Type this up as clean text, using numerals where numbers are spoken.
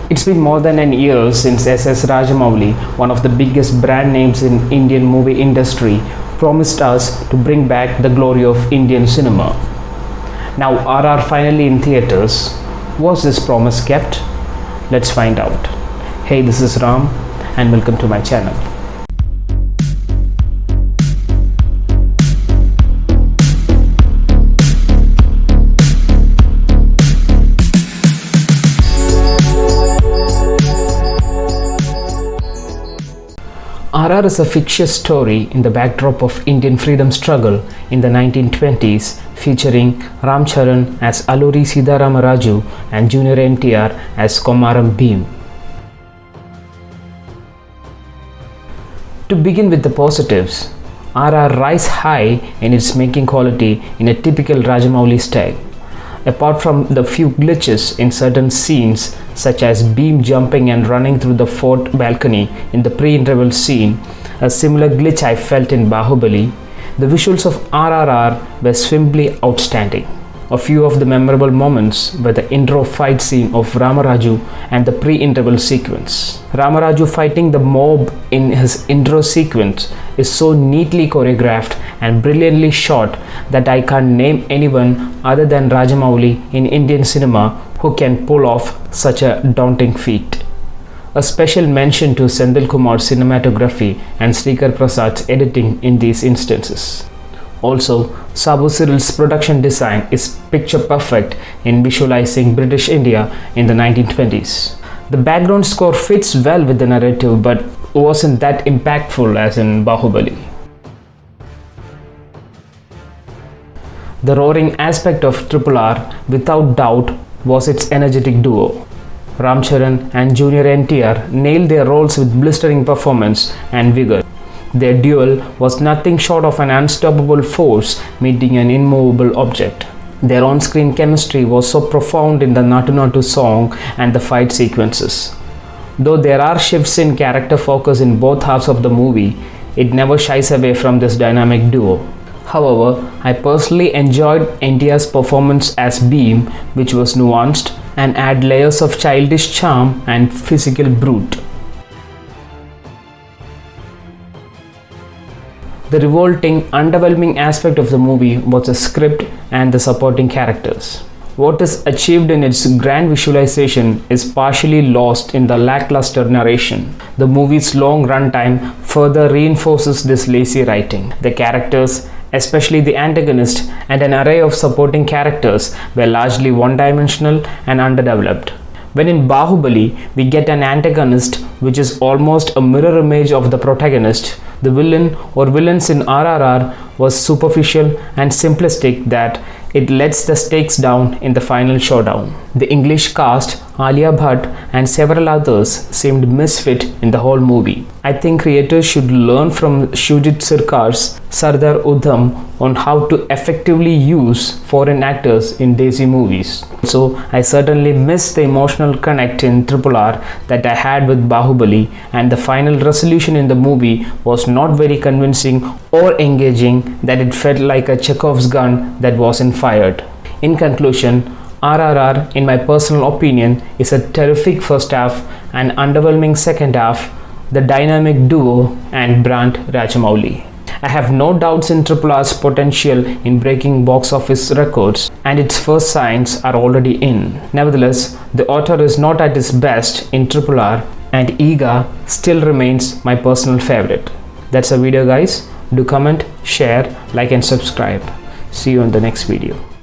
It's been more than an year since SS Rajamouli, one of the biggest brand names in Indian movie industry, promised us to bring back the glory of Indian cinema. Now RR finally in theatres. Was this promise kept? Let's find out. Hey, this is Ram and welcome to my channel. RR is a fictitious story in the backdrop of Indian freedom struggle in the 1920s, featuring Charan as Alluri Siddharama Raju and Junior NTR as Komaram Bhim. To begin with the positives, RR rise high in its making quality in a typical Rajamouli style. Apart from the few glitches in certain scenes, such as Bhim jumping and running through the fort balcony in the pre-interval scene, a similar glitch I felt in Bahubali, the visuals of RRR were simply outstanding. A few of the memorable moments were the intro fight scene of Ramaraju and the pre-interval sequence. Ramaraju fighting the mob in his intro sequence is so neatly choreographed and brilliantly shot that I can't name anyone other than Rajamouli in Indian cinema who can pull off such a daunting feat. A special mention to Senthil Kumar's cinematography and Srikar Prasad's editing in these instances. Also, Sabu Cyril's production design is picture perfect in visualizing British India in the 1920s. The background score fits well with the narrative but wasn't that impactful as in Bahubali. The roaring aspect of RRR, without doubt, was its energetic duo. Ram Charan and Junior NTR nailed their roles with blistering performance and vigor. Their duel was nothing short of an unstoppable force meeting an immovable object. Their on-screen chemistry was so profound in the Natu Natu song and the fight sequences. Though there are shifts in character focus in both halves of the movie, it never shies away from this dynamic duo. However, I personally enjoyed NTR's performance as Bhim, which was nuanced and add layers of childish charm and physical brute. The revolting, underwhelming aspect of the movie was the script and the supporting characters. What is achieved in its grand visualization is partially lost in the lackluster narration. The movie's long runtime further reinforces this lazy writing. The characters, especially the antagonist and an array of supporting characters, were largely one-dimensional and underdeveloped. When in Bahubali, we get an antagonist which is almost a mirror image of the protagonist, the villain or villains in RRR was superficial and simplistic that it lets the stakes down in the final showdown. The English cast, Alia Bhatt and several others seemed misfit in the whole movie. I think creators should learn from Shujit Sircar's Sardar Udham on how to effectively use foreign actors in Desi movies. So I certainly missed the emotional connect in RRR that I had with Bahubali, and the final resolution in the movie was not very convincing or engaging, that it felt like a Chekhov's gun that wasn't fired. In conclusion, RRR, in my personal opinion, is a terrific first half and underwhelming second half, the dynamic duo and brand Rajamouli. I have no doubts in RRR's potential in breaking box office records, and its first signs are already in. Nevertheless, the author is not at his best in RRR, and Iga still remains my personal favorite. That's the video, guys. Do comment, share, like and subscribe. See you in the next video.